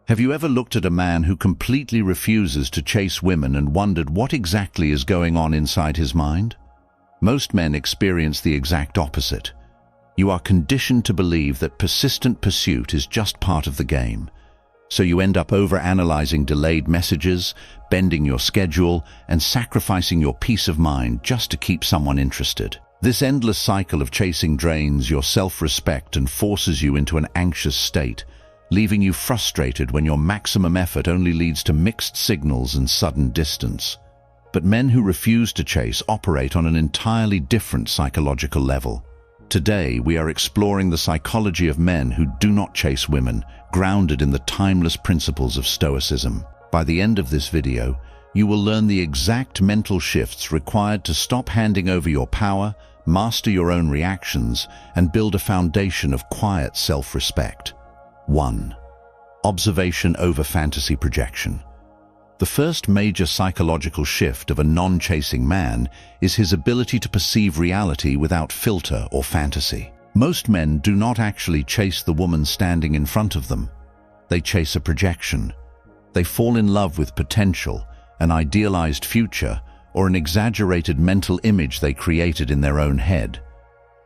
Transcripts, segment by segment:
Have you ever looked at a man who completely refuses to chase women and wondered what exactly is going on inside his mind? Most men experience the exact opposite. You are conditioned to believe that persistent pursuit is just part of the game. So you end up overanalyzing delayed messages, bending your schedule, and sacrificing your peace of mind just to keep someone interested. This endless cycle of chasing drains your self-respect and forces you into an anxious state, leaving you frustrated when your maximum effort only leads to mixed signals and sudden distance. But men who refuse to chase operate on an entirely different psychological level. Today, we are exploring the psychology of men who do not chase women, grounded in the timeless principles of Stoicism. By the end of this video, you will learn the exact mental shifts required to stop handing over your power, master your own reactions, and build a foundation of quiet self-respect. 1. Observation over fantasy projection. The first major psychological shift of a non-chasing man is his ability to perceive reality without filter or fantasy. Most men do not actually chase the woman standing in front of them. They chase a projection. They fall in love with potential, an idealized future, or an exaggerated mental image they created in their own head.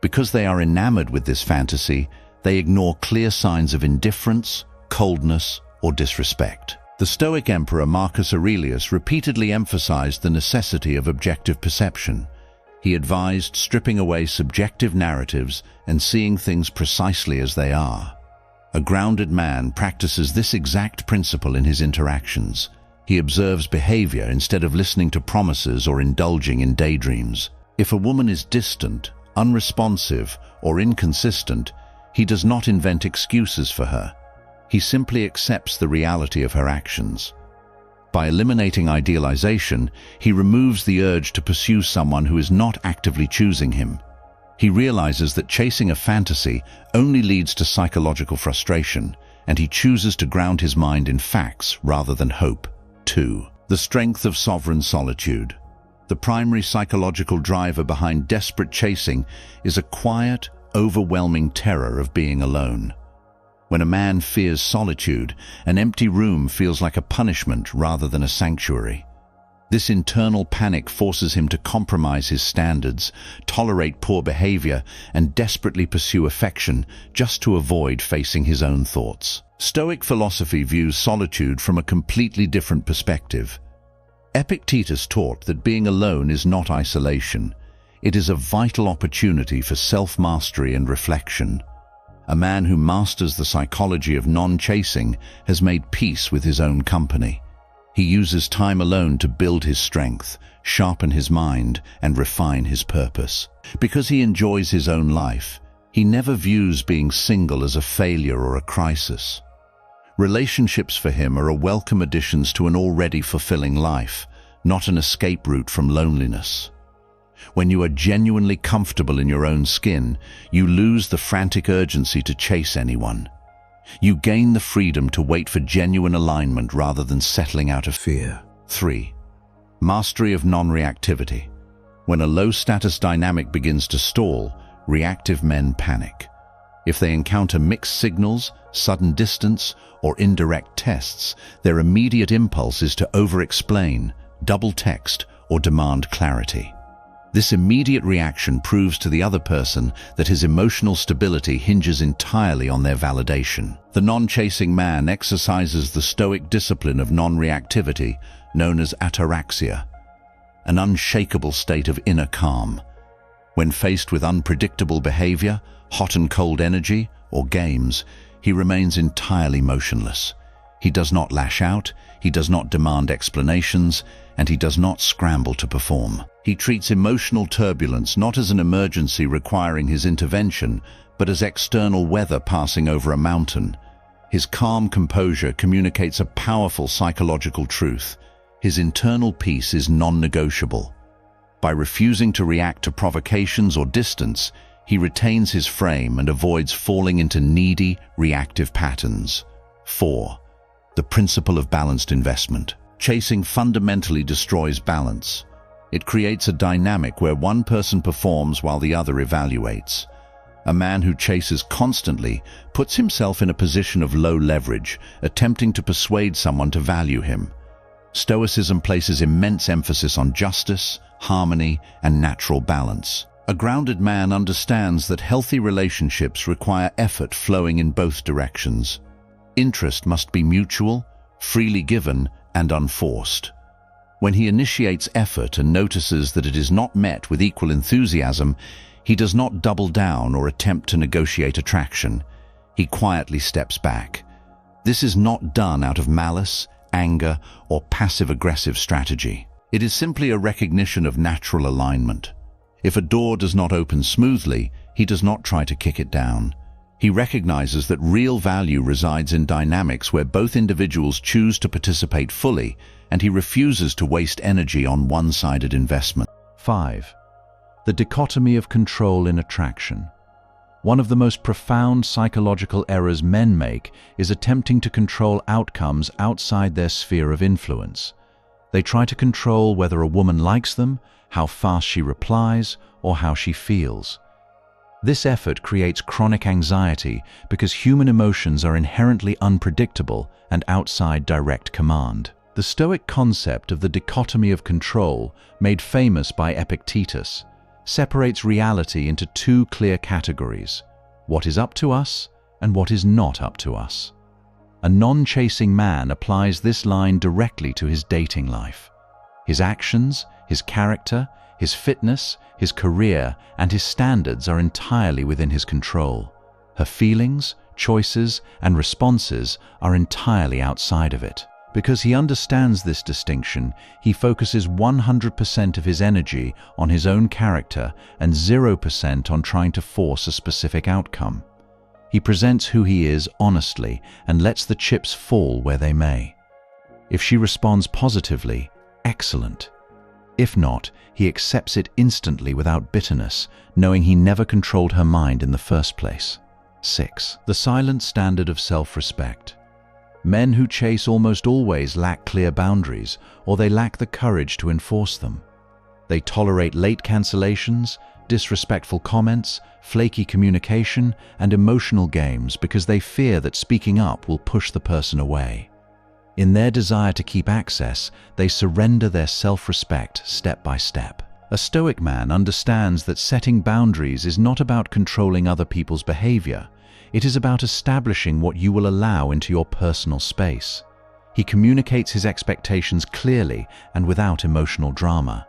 Because they are enamored with this fantasy, they ignore clear signs of indifference, coldness, or disrespect. The Stoic emperor Marcus Aurelius repeatedly emphasized the necessity of objective perception. He advised stripping away subjective narratives and seeing things precisely as they are. A grounded man practices this exact principle in his interactions. He observes behavior instead of listening to promises or indulging in daydreams. If a woman is distant, unresponsive, or inconsistent, he does not invent excuses for her. He simply accepts the reality of her actions. By eliminating idealization, he removes the urge to pursue someone who is not actively choosing him. He realizes that chasing a fantasy only leads to psychological frustration, and he chooses to ground his mind in facts rather than hope. 2. The strength of sovereign solitude. The primary psychological driver behind desperate chasing is a quiet, overwhelming terror of being alone. When a man fears solitude, an empty room feels like a punishment rather than a sanctuary. This internal panic forces him to compromise his standards, tolerate poor behavior, and desperately pursue affection just to avoid facing his own thoughts. Stoic philosophy views solitude from a completely different perspective. Epictetus taught that being alone is not isolation. It is a vital opportunity for self-mastery and reflection. A man who masters the psychology of non-chasing has made peace with his own company. He uses time alone to build his strength, sharpen his mind, and refine his purpose. Because he enjoys his own life, he never views being single as a failure or a crisis. Relationships for him are a welcome additions to an already fulfilling life, not an escape route from loneliness. When you are genuinely comfortable in your own skin, you lose the frantic urgency to chase anyone. You gain the freedom to wait for genuine alignment rather than settling out of fear. 3. Mastery of non-reactivity. When a low-status dynamic begins to stall, reactive men panic. If they encounter mixed signals, sudden distance, or indirect tests, their immediate impulse is to over-explain, double-text, or demand clarity. This immediate reaction proves to the other person that his emotional stability hinges entirely on their validation. The non-chasing man exercises the Stoic discipline of non-reactivity, known as ataraxia, an unshakable state of inner calm. When faced with unpredictable behavior, hot and cold energy, or games, he remains entirely motionless. He does not lash out, he does not demand explanations, and he does not scramble to perform. He treats emotional turbulence not as an emergency requiring his intervention, but as external weather passing over a mountain. His calm composure communicates a powerful psychological truth. His internal peace is non-negotiable. By refusing to react to provocations or distance, he retains his frame and avoids falling into needy, reactive patterns. 4. The principle of balanced investment. Chasing fundamentally destroys balance. It creates a dynamic where one person performs while the other evaluates. A man who chases constantly puts himself in a position of low leverage, attempting to persuade someone to value him. Stoicism places immense emphasis on justice, harmony, and natural balance. A grounded man understands that healthy relationships require effort flowing in both directions. Interest must be mutual, freely given, and unforced. When he initiates effort and notices that it is not met with equal enthusiasm, he does not double down or attempt to negotiate attraction. He quietly steps back. This is not done out of malice, anger, or passive-aggressive strategy. It is simply a recognition of natural alignment. If a door does not open smoothly, he does not try to kick it down. He recognizes that real value resides in dynamics where both individuals choose to participate fully, and he refuses to waste energy on one-sided investment. 5. The dichotomy of control in attraction. One of the most profound psychological errors men make is attempting to control outcomes outside their sphere of influence. They try to control whether a woman likes them, how fast she replies, or how she feels. This effort creates chronic anxiety because human emotions are inherently unpredictable and outside direct command. The Stoic concept of the dichotomy of control, made famous by Epictetus, separates reality into two clear categories: what is up to us and what is not up to us. A non-chasing man applies this line directly to his dating life. His actions, his character, his fitness, his career, and his standards are entirely within his control. Her feelings, choices, and responses are entirely outside of it. Because he understands this distinction, he focuses 100% of his energy on his own character and 0% on trying to force a specific outcome. He presents who he is honestly and lets the chips fall where they may. If she responds positively, excellent. If not, he accepts it instantly without bitterness, knowing he never controlled her mind in the first place. 6. The silent standard of self-respect. Men who chase almost always lack clear boundaries, or they lack the courage to enforce them. They tolerate late cancellations, disrespectful comments, flaky communication, and emotional games because they fear that speaking up will push the person away. In their desire to keep access, they surrender their self-respect step by step. A Stoic man understands that setting boundaries is not about controlling other people's behavior. It is about establishing what you will allow into your personal space. He communicates his expectations clearly and without emotional drama.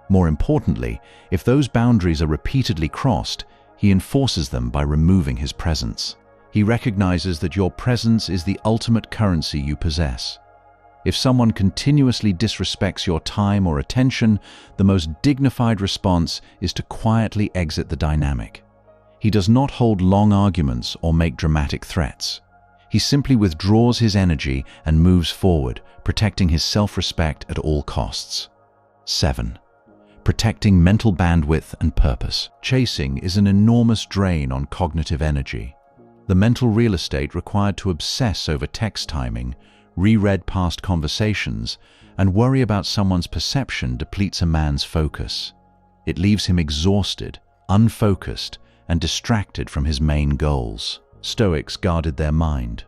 More importantly, if those boundaries are repeatedly crossed, he enforces them by removing his presence. He recognizes that your presence is the ultimate currency you possess. If someone continuously disrespects your time or attention, the most dignified response is to quietly exit the dynamic. He does not hold long arguments or make dramatic threats. He simply withdraws his energy and moves forward, protecting his self-respect at all costs. 7. Protecting mental bandwidth and purpose. Chasing is an enormous drain on cognitive energy. The mental real estate required to obsess over text timing, reread past conversations, and worry about someone's perception depletes a man's focus. It leaves him exhausted, unfocused, and distracted from his main goals. Stoics guarded their mind,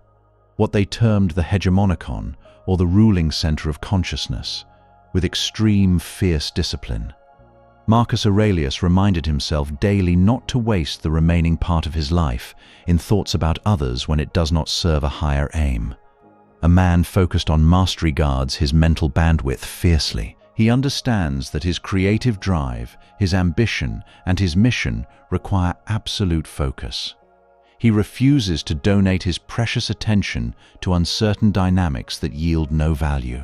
what they termed the hegemonikon, or the ruling center of consciousness, with extreme, fierce discipline. Marcus Aurelius reminded himself daily not to waste the remaining part of his life in thoughts about others when it does not serve a higher aim. A man focused on mastery guards his mental bandwidth fiercely. He understands that his creative drive, his ambition, and his mission require absolute focus. He refuses to donate his precious attention to uncertain dynamics that yield no value.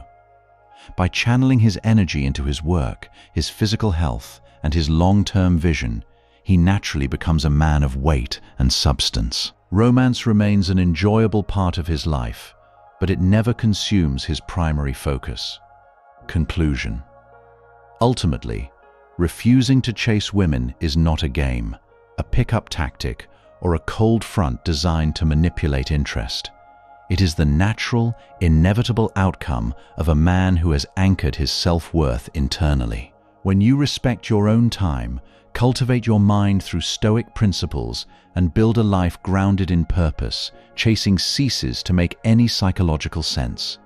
By channeling his energy into his work, his physical health, and his long-term vision, he naturally becomes a man of weight and substance. Romance remains an enjoyable part of his life, but it never consumes his primary focus. Conclusion. Ultimately, refusing to chase women is not a game, a pickup tactic, or a cold front designed to manipulate interest. It is the natural, inevitable outcome of a man who has anchored his self-worth internally. When you respect your own time, cultivate your mind through Stoic principles, and build a life grounded in purpose, chasing ceases to make any psychological sense.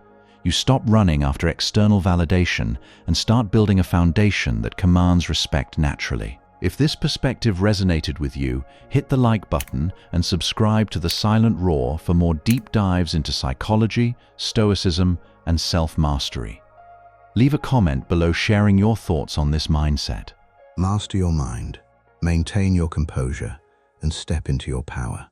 You stop running after external validation and start building a foundation that commands respect naturally. If this perspective resonated with you, hit the like button and subscribe to The Silent Roar for more deep dives into psychology, Stoicism, and self-mastery. Leave a comment below sharing your thoughts on this mindset. Master your mind, maintain your composure, and step into your power.